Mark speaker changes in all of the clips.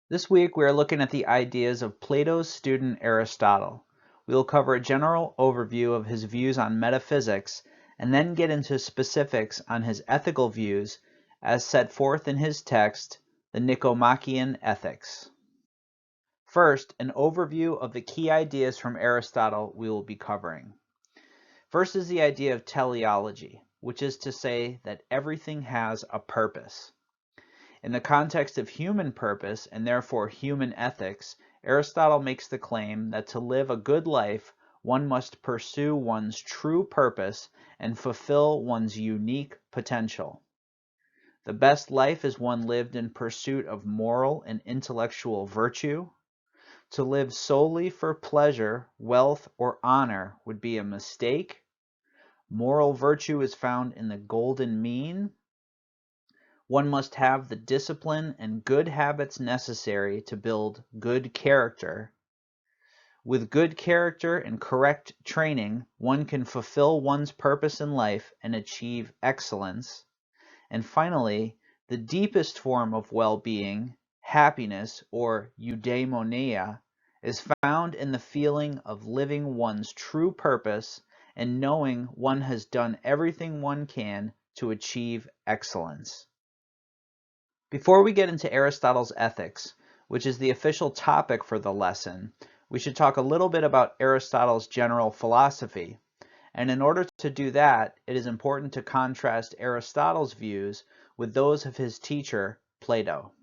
Speaker 1: This week we are looking at the ideas of Plato's student Aristotle. We will cover a general overview of his views on metaphysics and then get into specifics on his ethical views as set forth in his text, the Nicomachean Ethics. First, an overview of the key ideas from Aristotle we will be covering. First is the idea of teleology, which is to say that everything has a purpose. In the context of human purpose and therefore human ethics, Aristotle makes the claim that to live a good life, one must pursue one's true purpose and fulfill one's unique potential. The best life is one lived in pursuit of moral and intellectual virtue. To live solely for pleasure, wealth, or honor would be a mistake. Moral virtue is found in the golden mean. One must have the discipline and good habits necessary to build good character. With good character and correct training, one can fulfill one's purpose in life and achieve excellence. And finally, the deepest form of well-being, happiness, or eudaimonia, is found in the feeling of living one's true purpose and knowing one has done everything one can to achieve excellence. Before we get into Aristotle's ethics, which is the official topic for the lesson, we should talk a little bit about Aristotle's general philosophy. And in order to do that, it is important to contrast Aristotle's views with those of his teacher, Plato.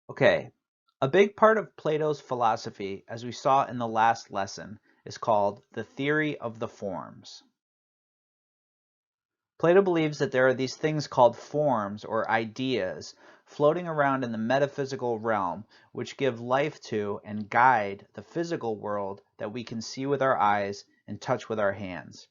Speaker 1: Okay, a big part of Plato's philosophy, as we saw in the last lesson, is called the theory of the forms. Plato believes that there are these things called forms or ideas floating around in the metaphysical realm which give life to and guide the physical world that we can see with our eyes and touch with our hands.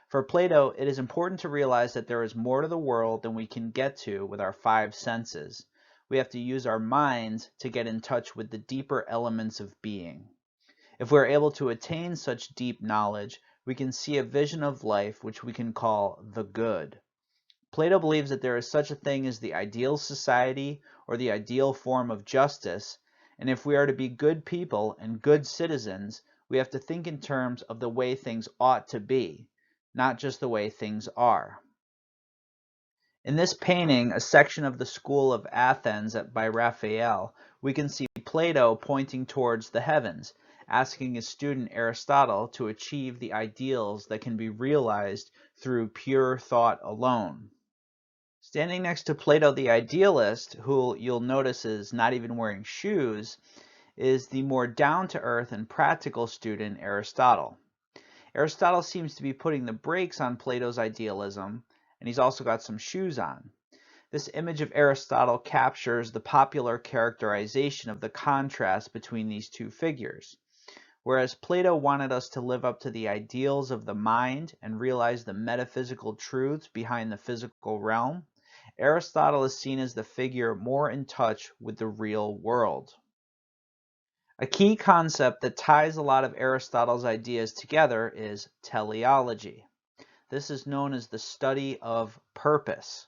Speaker 1: For Plato, it is important to realize that there is more to the world than we can get to with our five senses. We have to use our minds to get in touch with the deeper elements of being. If we are able to attain such deep knowledge, we can see a vision of life which we can call the good. Plato believes that there is such a thing as the ideal society or the ideal form of justice, and if we are to be good people and good citizens, we have to think in terms of the way things ought to be, not just the way things are. In this painting, a section of the School of Athens by Raphael, we can see Plato pointing towards the heavens, asking his student Aristotle to achieve the ideals that can be realized through pure thought alone. Standing next to Plato the idealist, who you'll notice is not even wearing shoes, is the more down-to-earth and practical student Aristotle. Aristotle seems to be putting the brakes on Plato's idealism, and he's also got some shoes on. This image of Aristotle captures the popular characterization of the contrast between these two figures. Whereas Plato wanted us to live up to the ideals of the mind and realize the metaphysical truths behind the physical realm, Aristotle is seen as the figure more in touch with the real world. A key concept that ties a lot of Aristotle's ideas together is teleology. This is known as the study of purpose.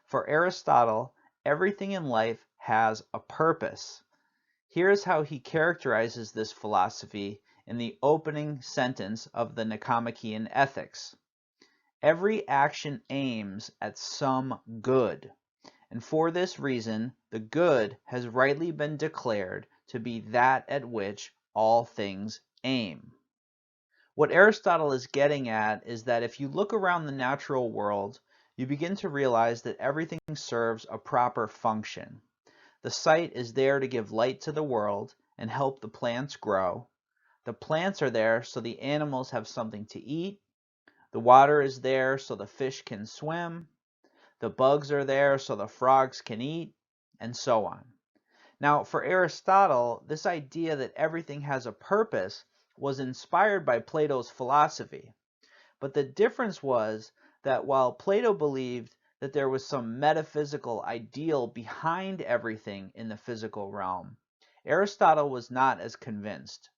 Speaker 1: For Aristotle, everything in life has a purpose. Here's how he characterizes this philosophy in the opening sentence of the Nicomachean Ethics. Every action aims at some good, and for this reason the good has rightly been declared to be that at which all things aim. What Aristotle is getting at is that if you look around the natural world, you begin to realize that everything serves a proper function. The sight is there to give light to the world and help the plants grow. The plants are there so the animals have something to eat. The water is there so the fish can swim. The bugs are there so the frogs can eat, and so on. Now, for Aristotle, this idea that everything has a purpose was inspired by Plato's philosophy. But the difference was that while Plato believed that there was some metaphysical ideal behind everything in the physical realm, Aristotle was not as convinced.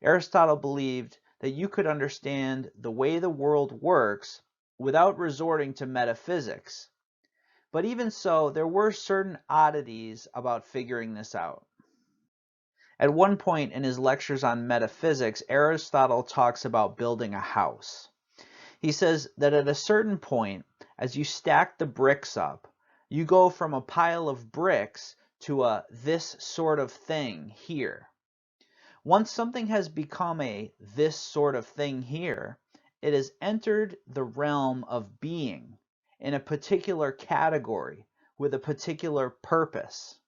Speaker 1: Aristotle believed that you could understand the way the world works without resorting to metaphysics. But even so, there were certain oddities about figuring this out. At one point in his lectures on metaphysics, Aristotle talks about building a house. He says that at a certain point, as you stack the bricks up, you go from a pile of bricks to a this sort of thing here. Once something has become a this sort of thing here, it has entered the realm of being in a particular category with a particular purpose.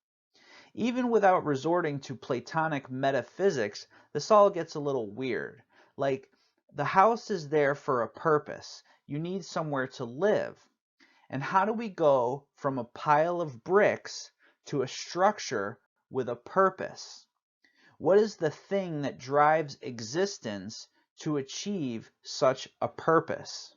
Speaker 1: Even without resorting to Platonic metaphysics, this all gets a little weird. Like, the house is there for a purpose. You need somewhere to live. And how do we go from a pile of bricks to a structure with a purpose? What is the thing that drives existence to achieve such a purpose?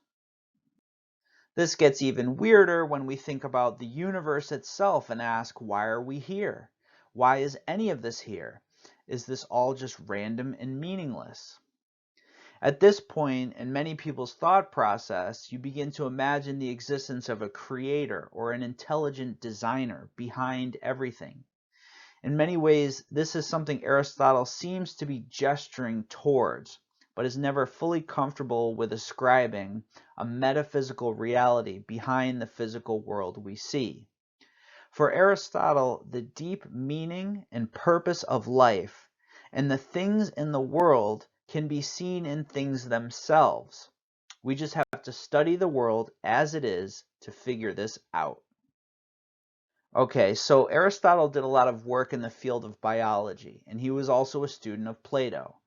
Speaker 1: This gets even weirder when we think about the universe itself and ask, why are we here? Why is any of this here? Is this all just random and meaningless? At this point in many people's thought process, you begin to imagine the existence of a creator or an intelligent designer behind everything. In many ways, this is something Aristotle seems to be gesturing towards, but is never fully comfortable with ascribing a metaphysical reality behind the physical world we see. For Aristotle, the deep meaning and purpose of life and the things in the world can be seen in things themselves. We just have to study the world as it is to figure this out. Okay, so Aristotle did a lot of work in the field of biology, and he was also a student of Plato.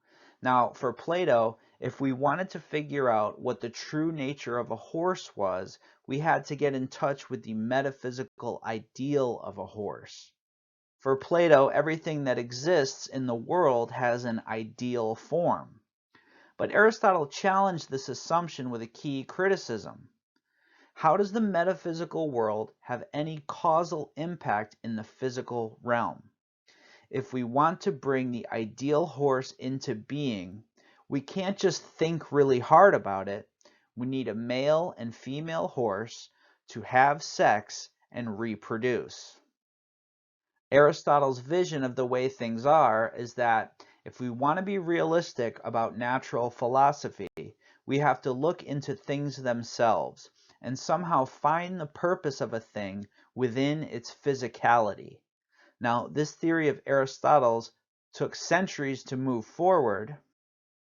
Speaker 1: Now, for Plato, if we wanted to figure out what the true nature of a horse was, we had to get in touch with the metaphysical ideal of a horse. For Plato, everything that exists in the world has an ideal form. But Aristotle challenged this assumption with a key criticism. How does the metaphysical world have any causal impact in the physical realm? If we want to bring the ideal horse into being, we can't just think really hard about it. We need a male and female horse to have sex and reproduce. Aristotle's vision of the way things are is that if we want to be realistic about natural philosophy, we have to look into things themselves and somehow find the purpose of a thing within its physicality. Now, this theory of Aristotle's took centuries to move forward,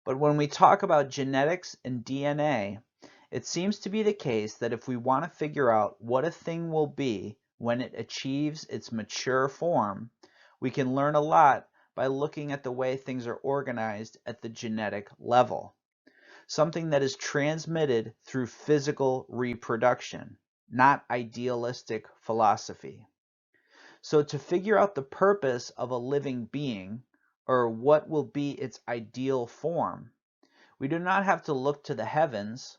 Speaker 1: but when we talk about genetics and DNA, it seems to be the case that if we want to figure out what a thing will be when it achieves its mature form, we can learn a lot by looking at the way things are organized at the genetic level. Something that is transmitted through physical reproduction, not idealistic philosophy. So to figure out the purpose of a living being, or what will be its ideal form, we do not have to look to the heavens.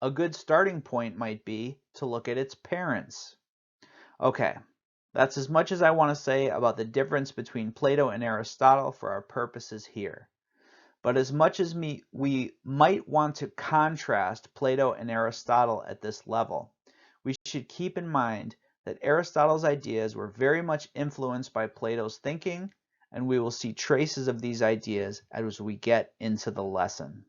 Speaker 1: A good starting point might be to look at its parents. Okay, that's as much as I want to say about the difference between Plato and Aristotle for our purposes here. But as much as we might want to contrast Plato and Aristotle at this level, we should keep in mind that Aristotle's ideas were very much influenced by Plato's thinking, and we will see traces of these ideas as we get into the lesson.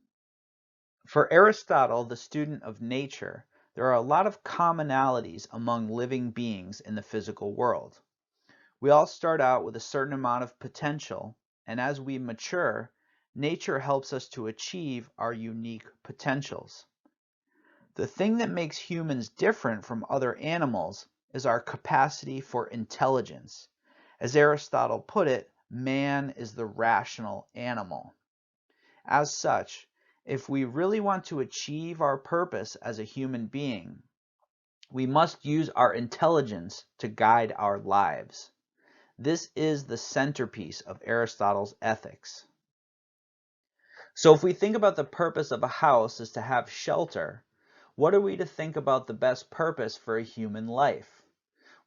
Speaker 1: For Aristotle, the student of nature, there are a lot of commonalities among living beings in the physical world. We all start out with a certain amount of potential, and as we mature, nature helps us to achieve our unique potentials. The thing that makes humans different from other animals is our capacity for intelligence. As Aristotle put it, man is the rational animal. As such, if we really want to achieve our purpose as a human being, we must use our intelligence to guide our lives. This is the centerpiece of Aristotle's ethics. So if we think about the purpose of a house is to have shelter, what are we to think about the best purpose for a human life?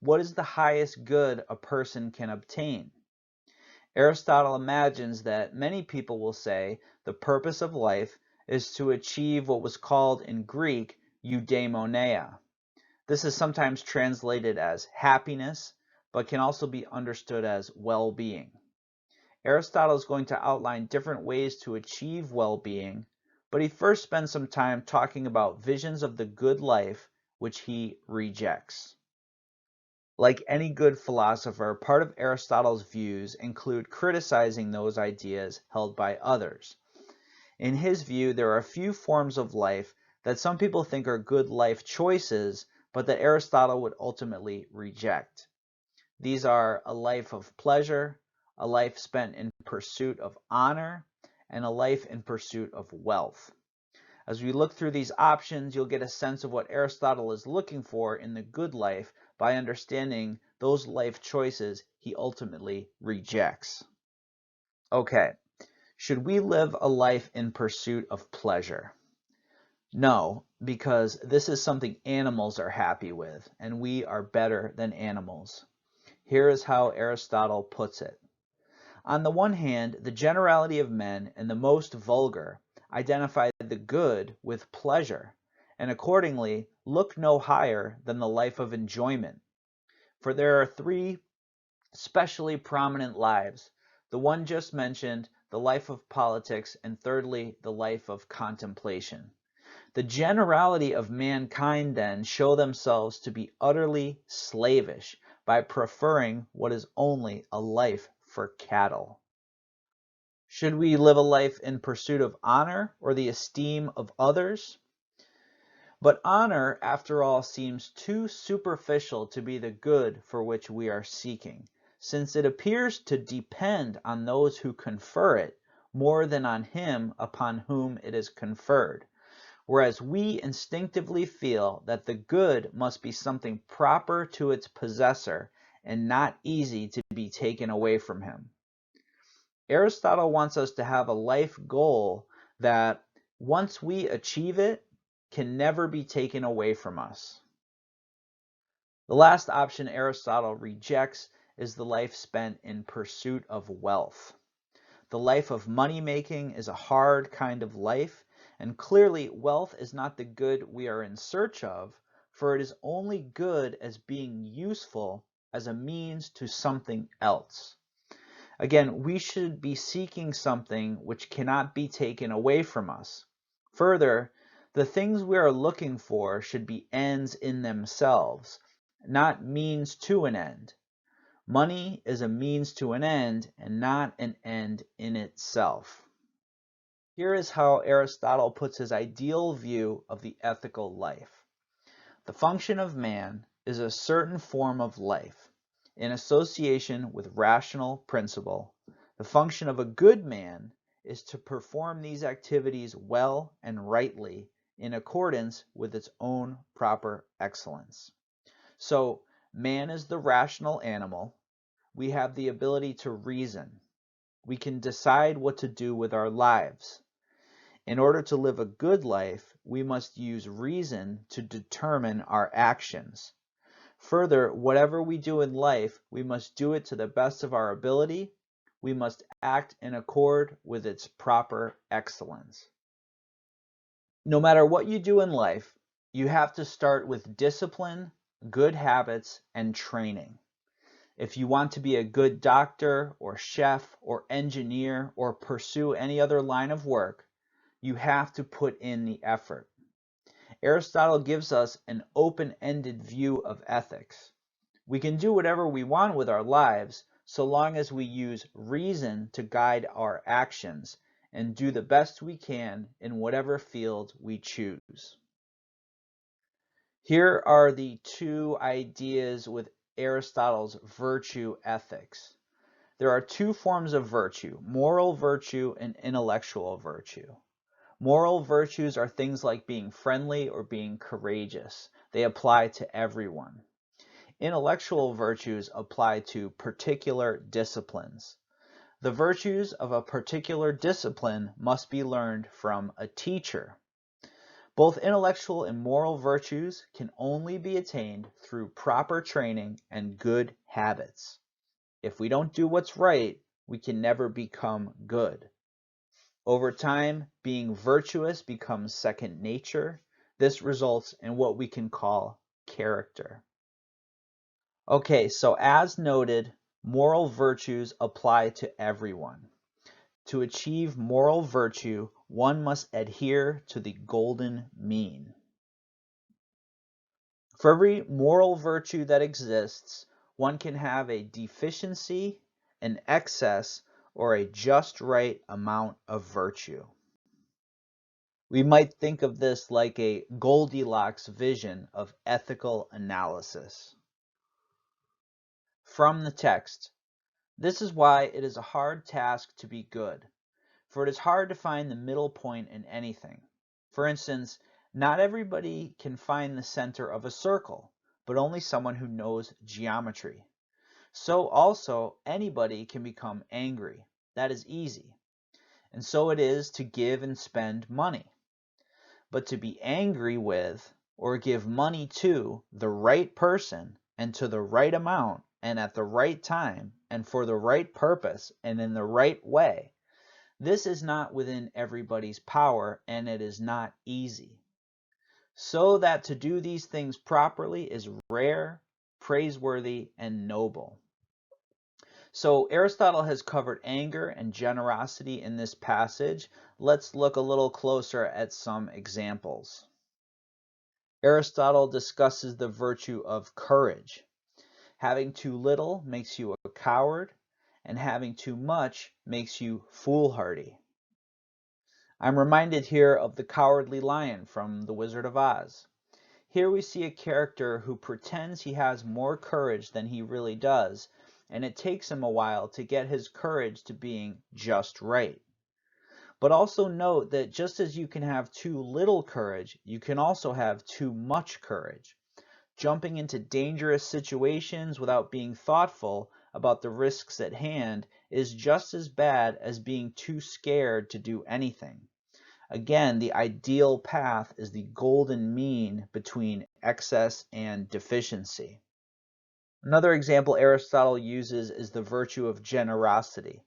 Speaker 1: What is the highest good a person can obtain? Aristotle imagines that many people will say the purpose of life is to achieve what was called in Greek eudaimonia. This is sometimes translated as happiness, but can also be understood as well-being. Aristotle is going to outline different ways to achieve well-being, but he first spends some time talking about visions of the good life, which he rejects. Like any good philosopher, part of Aristotle's views include criticizing those ideas held by others. In his view, there are a few forms of life that some people think are good life choices, but that Aristotle would ultimately reject. These are a life of pleasure, a life spent in pursuit of honor, and a life in pursuit of wealth. As we look through these options, you'll get a sense of what Aristotle is looking for in the good life by understanding those life choices he ultimately rejects. Okay, should we live a life in pursuit of pleasure? No, because this is something animals are happy with, and we are better than animals. Here is how Aristotle puts it. On the one hand, the generality of men and the most vulgar identify the good with pleasure, and accordingly look no higher than the life of enjoyment. For there are three specially prominent lives, the one just mentioned, the life of politics, and thirdly, the life of contemplation. The generality of mankind then show themselves to be utterly slavish by preferring what is only a life for cattle. Should we live a life in pursuit of honor or the esteem of others? But honor, after all, seems too superficial to be the good for which we are seeking, since it appears to depend on those who confer it more than on him upon whom it is conferred. Whereas we instinctively feel that the good must be something proper to its possessor and not easy to be taken away from him. Aristotle wants us to have a life goal that, once we achieve it, can never be taken away from us. The last option Aristotle rejects is the life spent in pursuit of wealth. The life of money making is a hard kind of life, and clearly wealth is not the good we are in search of, for it is only good as being useful as a means to something else. Again, we should be seeking something which cannot be taken away from us. Further, the things we are looking for should be ends in themselves, not means to an end. Money is a means to an end and not an end in itself. Here is how Aristotle puts his ideal view of the ethical life. The function of man is a certain form of life, in association with rational principle. The function of a good man is to perform these activities well and rightly in accordance with its own proper excellence. So, man is the rational animal. We have the ability to reason. We can decide what to do with our lives. In order to live a good life, we must use reason to determine our actions. Further, whatever we do in life, we must do it to the best of our ability. We must act in accord with its proper excellence. No matter what you do in life, you have to start with discipline, good habits, and training. If you want to be a good doctor or chef or engineer or pursue any other line of work, you have to put in the effort. Aristotle gives us an open-ended view of ethics. We can do whatever we want with our lives so long as we use reason to guide our actions and do the best we can in whatever field we choose. Here are the two ideas with Aristotle's virtue ethics. There are two forms of virtue, moral virtue and intellectual virtue. Moral virtues are things like being friendly or being courageous. They apply to everyone. Intellectual virtues apply to particular disciplines. The virtues of a particular discipline must be learned from a teacher. Both intellectual and moral virtues can only be attained through proper training and good habits. If we don't do what's right, we can never become good. Over time, being virtuous becomes second nature. This results in what we can call character. Okay, so as noted, moral virtues apply to everyone. To achieve moral virtue, one must adhere to the golden mean. For every moral virtue that exists, one can have a deficiency, an excess, or a just right amount of virtue. We might think of this like a Goldilocks vision of ethical analysis. From the text, this is why it is a hard task to be good, for it is hard to find the middle point in anything. For instance, not everybody can find the center of a circle, but only someone who knows geometry. So also, anybody can become angry. That is easy. And so it is to give and spend money. But to be angry with or give money to the right person and to the right amount and at the right time and for the right purpose and in the right way, this is not within everybody's power, and it is not easy. So that to do these things properly is rare, praiseworthy, and noble. So Aristotle has covered anger and generosity in this passage. Let's look a little closer at some examples. Aristotle discusses the virtue of courage. Having too little makes you a coward, and having too much makes you foolhardy. I'm reminded here of the Cowardly Lion from The Wizard of Oz. Here we see a character who pretends he has more courage than he really does, and it takes him a while to get his courage to being just right. But also note that just as you can have too little courage, you can also have too much courage. Jumping into dangerous situations without being thoughtful about the risks at hand is just as bad as being too scared to do anything. Again, the ideal path is the golden mean between excess and deficiency. Another example Aristotle uses is the virtue of generosity.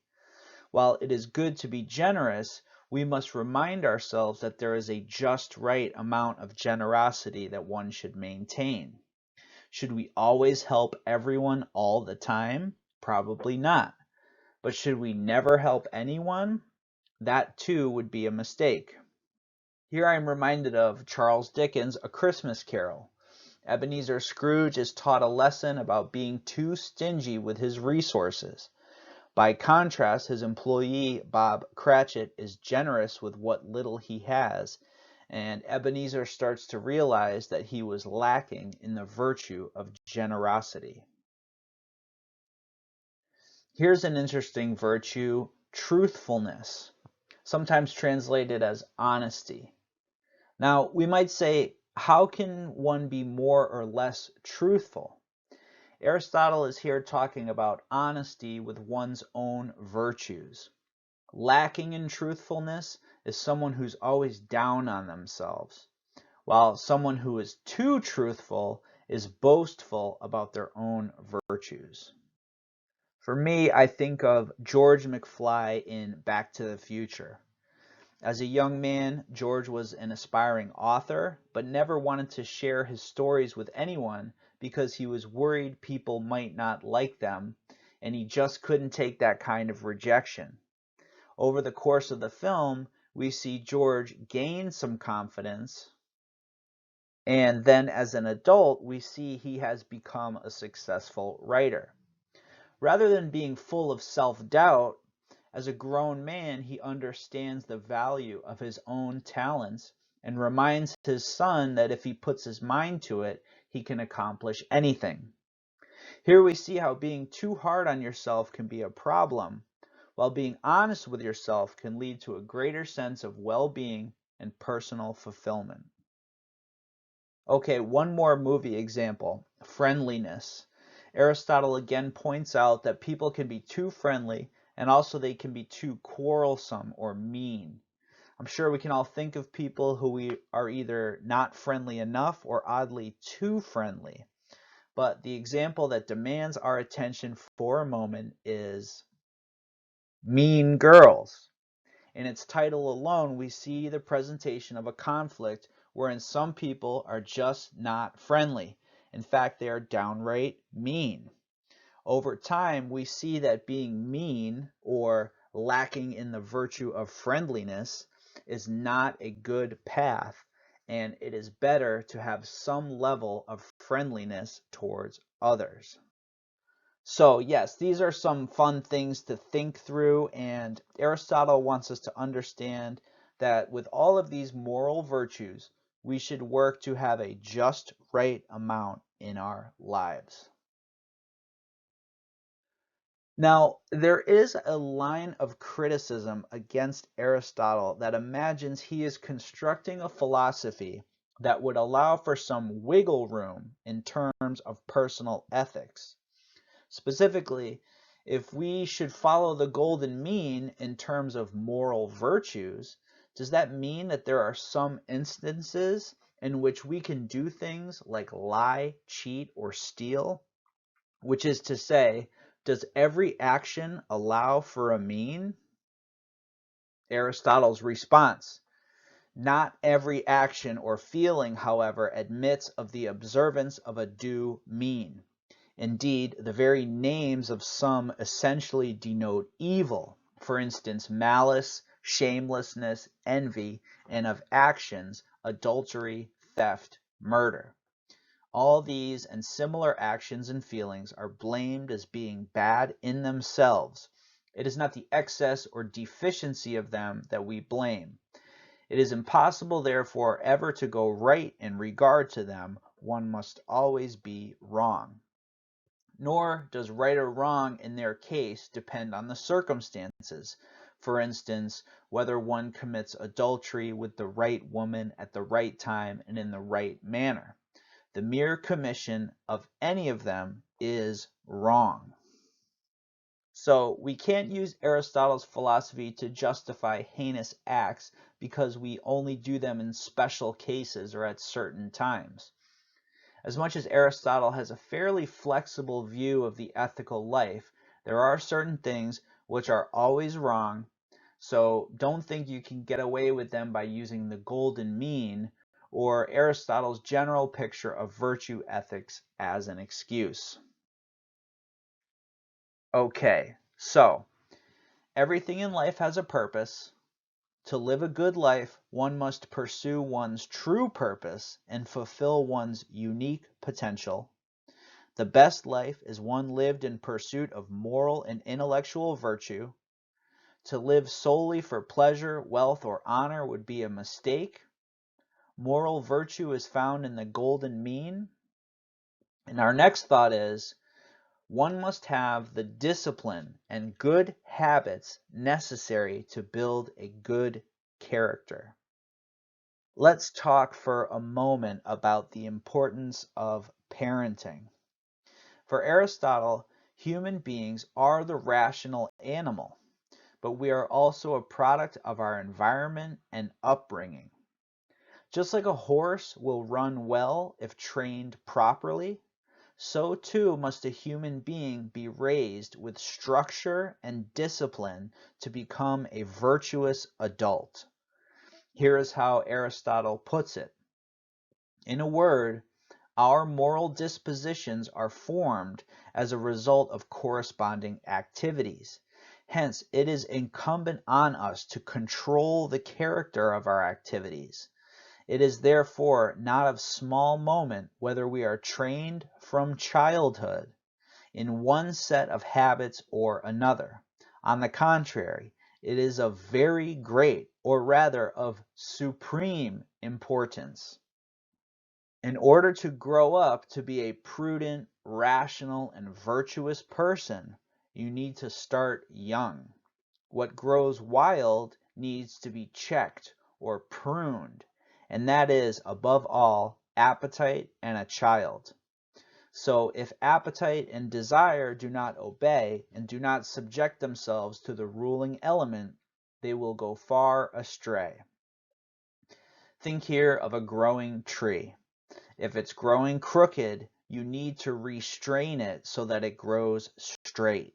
Speaker 1: While it is good to be generous, we must remind ourselves that there is a just right amount of generosity that one should maintain. Should we always help everyone all the time? Probably not. But should we never help anyone? That too would be a mistake. Here I am reminded of Charles Dickens' A Christmas Carol. Ebenezer Scrooge is taught a lesson about being too stingy with his resources. By contrast, his employee, Bob Cratchit, is generous with what little he has, and Ebenezer starts to realize that he was lacking in the virtue of generosity. Here's an interesting virtue, truthfulness, sometimes translated as honesty. Now, we might say, how can one be more or less truthful? Aristotle is here talking about honesty with one's own virtues. Lacking in truthfulness is someone who's always down on themselves, while someone who is too truthful is boastful about their own virtues. For me, I think of George McFly in Back to the Future. As a young man, George was an aspiring author, but never wanted to share his stories with anyone because he was worried people might not like them, and he just couldn't take that kind of rejection. Over the course of the film, we see George gain some confidence, and then as an adult, we see he has become a successful writer. Rather than being full of self-doubt, as a grown man, he understands the value of his own talents and reminds his son that if he puts his mind to it, he can accomplish anything. Here we see how being too hard on yourself can be a problem, while being honest with yourself can lead to a greater sense of well-being and personal fulfillment. Okay, one more movie example, friendliness. Aristotle again points out that people can be too friendly and also they can be too quarrelsome or mean. I'm sure we can all think of people who we are either not friendly enough or oddly too friendly. But the example that demands our attention for a moment is Mean Girls. In its title alone, we see the presentation of a conflict wherein some people are just not friendly. In fact, they are downright mean. Over time, we see that being mean or lacking in the virtue of friendliness is not a good path, and it is better to have some level of friendliness towards others. So yes, these are some fun things to think through, and Aristotle wants us to understand that with all of these moral virtues, we should work to have a just right amount in our lives. Now, there is a line of criticism against Aristotle that imagines he is constructing a philosophy that would allow for some wiggle room in terms of personal ethics. Specifically, if we should follow the golden mean in terms of moral virtues, does that mean that there are some instances in which we can do things like lie, cheat, or steal? Which is to say, does every action allow for a mean? Aristotle's response: not every action or feeling, however, admits of the observance of a due mean. Indeed, the very names of some essentially denote evil, for instance, malice, shamelessness, envy, and of actions, adultery, theft, murder. All these and similar actions and feelings are blamed as being bad in themselves. It is not the excess or deficiency of them that we blame. It is impossible, therefore, ever to go right in regard to them. One must always be wrong. Nor does right or wrong in their case depend on the circumstances. For instance, whether one commits adultery with the right woman at the right time and in the right manner. The mere commission of any of them is wrong. So we can't use Aristotle's philosophy to justify heinous acts because we only do them in special cases or at certain times. As much as Aristotle has a fairly flexible view of the ethical life, there are certain things which are always wrong, so don't think you can get away with them by using the golden mean or Aristotle's general picture of virtue ethics as an excuse. Okay, so everything in life has a purpose. To live a good life, one must pursue one's true purpose and fulfill one's unique potential. The best life is one lived in pursuit of moral and intellectual virtue. To live solely for pleasure, wealth, or honor would be a mistake. Moral virtue is found in the golden mean. And our next thought is, one must have the discipline and good habits necessary to build a good character. Let's talk for a moment about the importance of parenting. For Aristotle, human beings are the rational animal, but we are also a product of our environment and upbringing. Just like a horse will run well if trained properly, so too must a human being be raised with structure and discipline to become a virtuous adult. Here is how Aristotle puts it. In a word, our moral dispositions are formed as a result of corresponding activities. Hence, it is incumbent on us to control the character of our activities. It is therefore not of small moment whether we are trained from childhood in one set of habits or another. On the contrary, it is of very great, or rather of supreme importance. In order to grow up to be a prudent, rational, and virtuous person, you need to start young. What grows wild needs to be checked or pruned, and that is, above all, appetite and a child. So if appetite and desire do not obey and do not subject themselves to the ruling element, they will go far astray. Think here of a growing tree. If it's growing crooked, you need to restrain it so that it grows straight.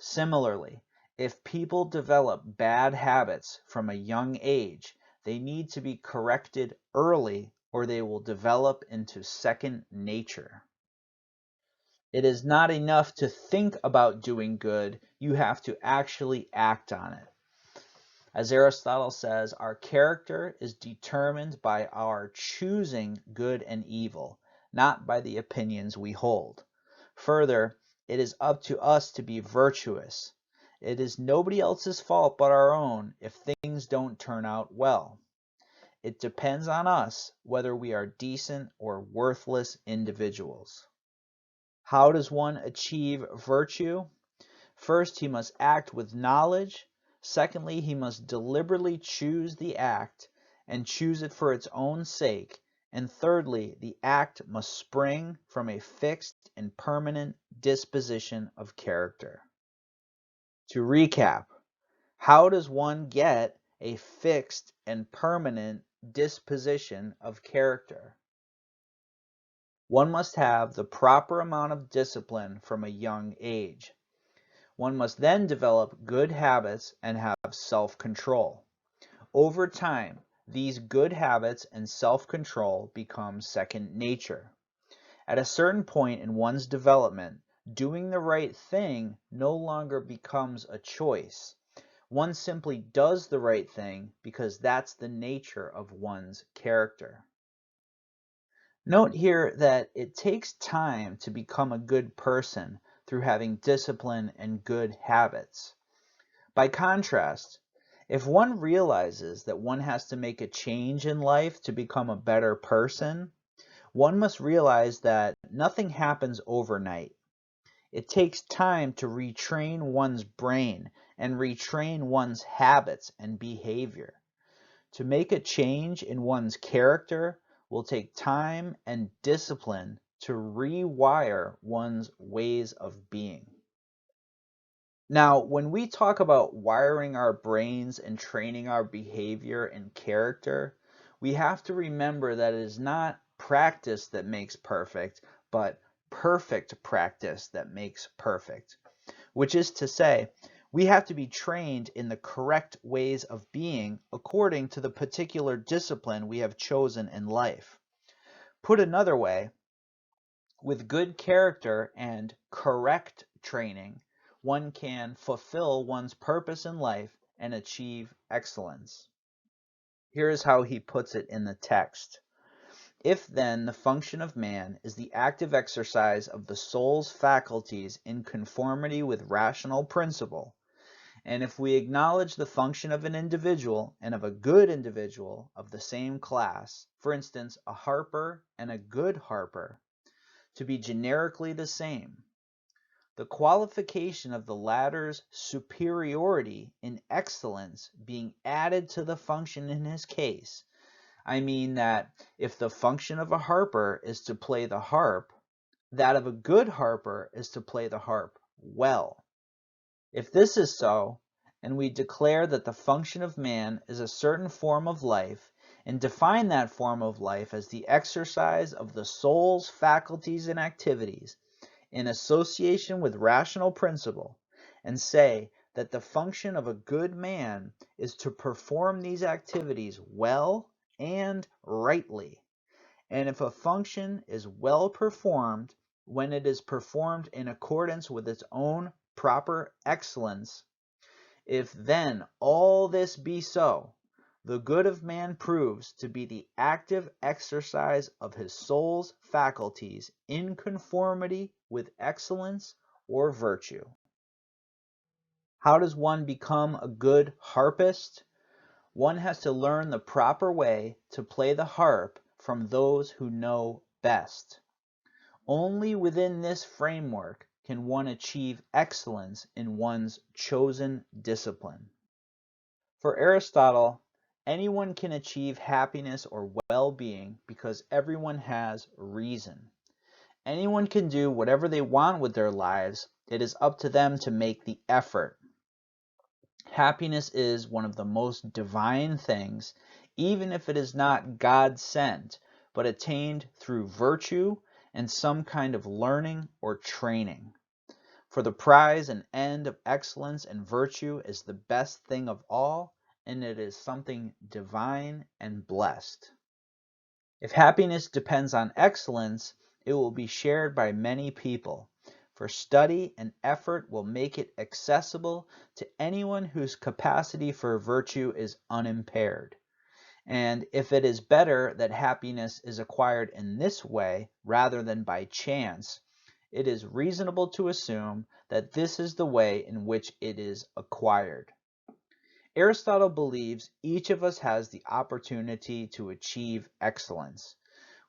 Speaker 1: Similarly, if people develop bad habits from a young age, they need to be corrected early or they will develop into second nature. It is not enough to think about doing good, you have to actually act on it. As Aristotle says, our character is determined by our choosing good and evil, not by the opinions we hold. Further, it is up to us to be virtuous. It is nobody else's fault but our own if things don't turn out well. It depends on us whether we are decent or worthless individuals. How does one achieve virtue? First, he must act with knowledge. Secondly, he must deliberately choose the act and choose it for its own sake. And thirdly, the act must spring from a fixed and permanent disposition of character. To recap, how does one get a fixed and permanent disposition of character? One must have the proper amount of discipline from a young age. One must then develop good habits and have self-control. Over time, these good habits and self-control become second nature. At a certain point in one's development, doing the right thing no longer becomes a choice. One simply does the right thing because that's the nature of one's character. Note here that it takes time to become a good person through having discipline and good habits. By contrast, if one realizes that one has to make a change in life to become a better person, one must realize that nothing happens overnight. It takes time to retrain one's brain and retrain one's habits and behavior. To make a change in one's character will take time and discipline to rewire one's ways of being. Now, when we talk about wiring our brains and training our behavior and character, we have to remember that it is not practice that makes perfect, but perfect practice that makes perfect. Which is to say, we have to be trained in the correct ways of being according to the particular discipline we have chosen in life. Put another way, with good character and correct training, one can fulfill one's purpose in life and achieve excellence. Here is how he puts it in the text. If then the function of man is the active exercise of the soul's faculties in conformity with rational principle, and if we acknowledge the function of an individual and of a good individual of the same class, for instance, a harper and a good harper, to be generically the same, the qualification of the latter's superiority in excellence being added to the function in his case, I mean that if the function of a harper is to play the harp, that of a good harper is to play the harp well. If this is so, and we declare that the function of man is a certain form of life, and define that form of life as the exercise of the soul's faculties and activities in association with rational principle, and say that the function of a good man is to perform these activities well and rightly, and if a function is well performed when it is performed in accordance with its own proper excellence, if then all this be so, the good of man proves to be the active exercise of his soul's faculties in conformity with excellence or virtue. How does one become a good harpist? One has to learn the proper way to play the harp from those who know best. Only within this framework can one achieve excellence in one's chosen discipline. For Aristotle, anyone can achieve happiness or well-being because everyone has reason. Anyone can do whatever they want with their lives. It is up to them to make the effort. Happiness is one of the most divine things, even if it is not God-sent, but attained through virtue and some kind of learning or training. For the prize and end of excellence and virtue is the best thing of all, and it is something divine and blessed. If happiness depends on excellence, it will be shared by many people, for study and effort will make it accessible to anyone whose capacity for virtue is unimpaired. And if it is better that happiness is acquired in this way rather than by chance, it is reasonable to assume that this is the way in which it is acquired. Aristotle believes each of us has the opportunity to achieve excellence.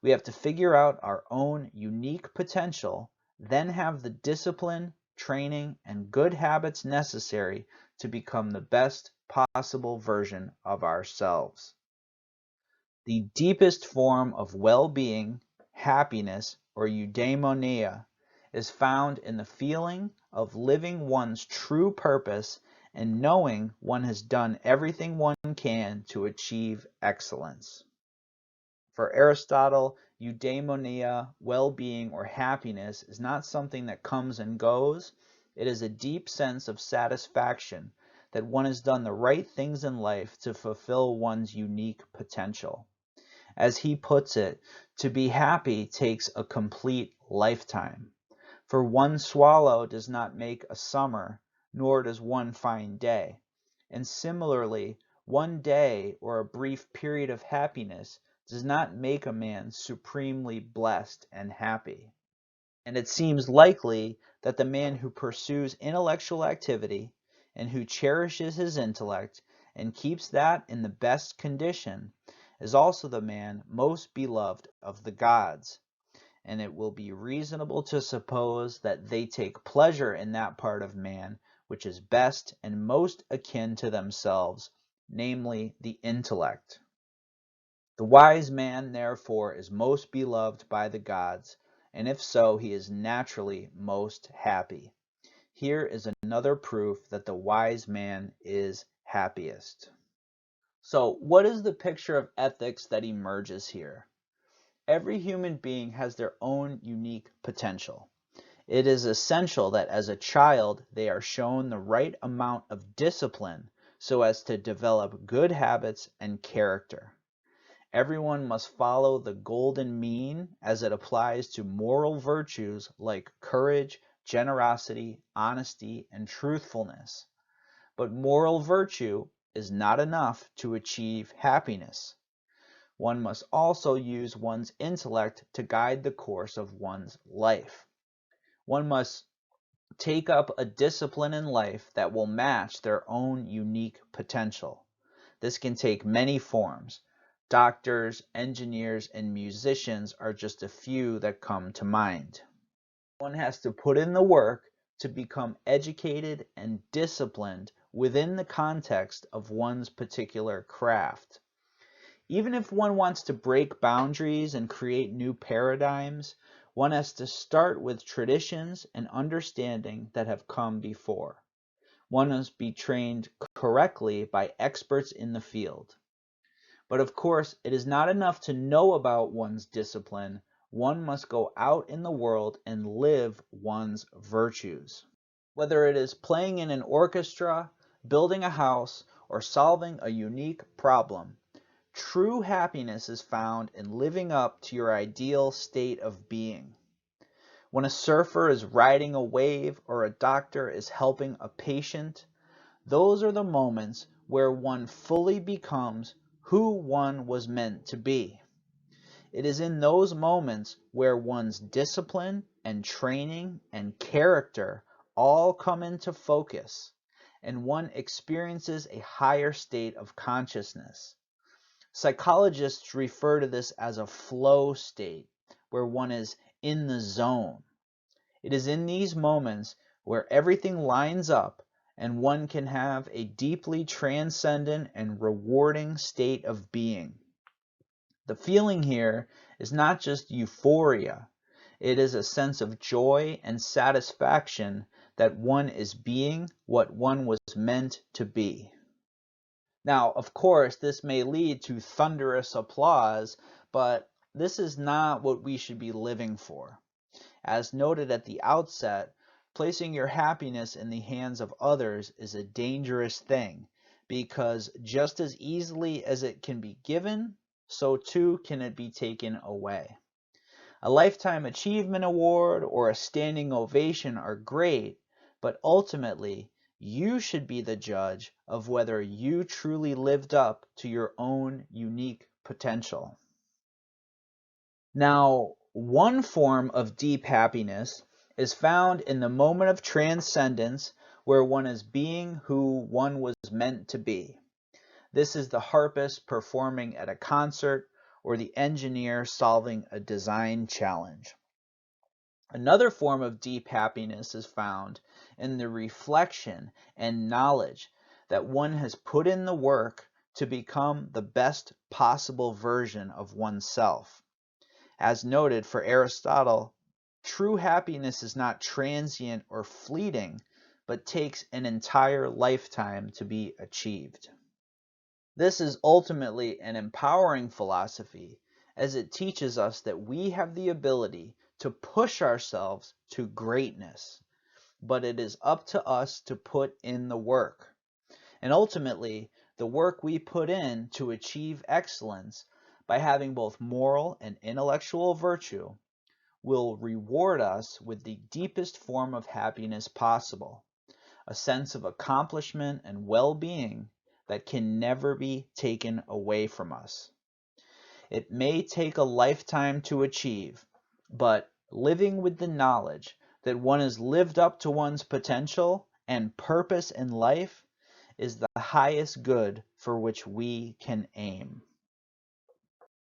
Speaker 1: We have to figure out our own unique potential, then have the discipline, training, and good habits necessary to become the best possible version of ourselves. The deepest form of well-being, happiness, or eudaimonia is found in the feeling of living one's true purpose and knowing one has done everything one can to achieve excellence. For Aristotle, eudaimonia, well-being, or happiness is not something that comes and goes. It is a deep sense of satisfaction that one has done the right things in life to fulfill one's unique potential. As he puts it, to be happy takes a complete lifetime. For one swallow does not make a summer, nor does one fine day. And similarly, one day or a brief period of happiness does not make a man supremely blessed and happy. And it seems likely that the man who pursues intellectual activity and who cherishes his intellect and keeps that in the best condition is also the man most beloved of the gods, and it will be reasonable to suppose that they take pleasure in that part of man which is best and most akin to themselves, namely the intellect. The wise man, therefore, is most beloved by the gods, and if so, he is naturally most happy. Here is another proof that the wise man is happiest. So, what is the picture of ethics that emerges here? Every human being has their own unique potential. It is essential that as a child they are shown the right amount of discipline so as to develop good habits and character. Everyone must follow the golden mean as it applies to moral virtues like courage, generosity, honesty, and truthfulness. But moral virtue is not enough to achieve happiness. One must also use one's intellect to guide the course of one's life. One must take up a discipline in life that will match their own unique potential. This can take many forms. Doctors, engineers, and musicians are just a few that come to mind. One has to put in the work to become educated and disciplined within the context of one's particular craft. Even if one wants to break boundaries and create new paradigms, one has to start with traditions and understanding that have come before. One must be trained correctly by experts in the field. But of course, it is not enough to know about one's discipline. One must go out in the world and live one's virtues. Whether it is playing in an orchestra, building a house, or solving a unique problem, true happiness is found in living up to your ideal state of being. When a surfer is riding a wave or a doctor is helping a patient, those are the moments where one fully becomes who one was meant to be. It is in those moments where one's discipline and training and character all come into focus, and one experiences a higher state of consciousness. Psychologists refer to this as a flow state, where one is in the zone. It is in these moments where everything lines up and one can have a deeply transcendent and rewarding state of being. The feeling here is not just euphoria. It is a sense of joy and satisfaction that one is being what one was meant to be. Now, of course, this may lead to thunderous applause, but this is not what we should be living for. As noted at the outset, placing your happiness in the hands of others is a dangerous thing, because just as easily as it can be given, so too can it be taken away. A lifetime achievement award or a standing ovation are great, but ultimately, you should be the judge of whether you truly lived up to your own unique potential. Now, one form of deep happiness is found in the moment of transcendence where one is being who one was meant to be. This is the harpist performing at a concert or the engineer solving a design challenge. Another form of deep happiness is found in the reflection and knowledge that one has put in the work to become the best possible version of oneself. As noted for Aristotle, true happiness is not transient or fleeting, but takes an entire lifetime to be achieved. This is ultimately an empowering philosophy, as it teaches us that we have the ability to push ourselves to greatness, but it is up to us to put in the work. And ultimately, the work we put in to achieve excellence by having both moral and intellectual virtue will reward us with the deepest form of happiness possible, a sense of accomplishment and well-being that can never be taken away from us. It may take a lifetime to achieve, but living with the knowledge that one has lived up to one's potential and purpose in life is the highest good for which we can aim.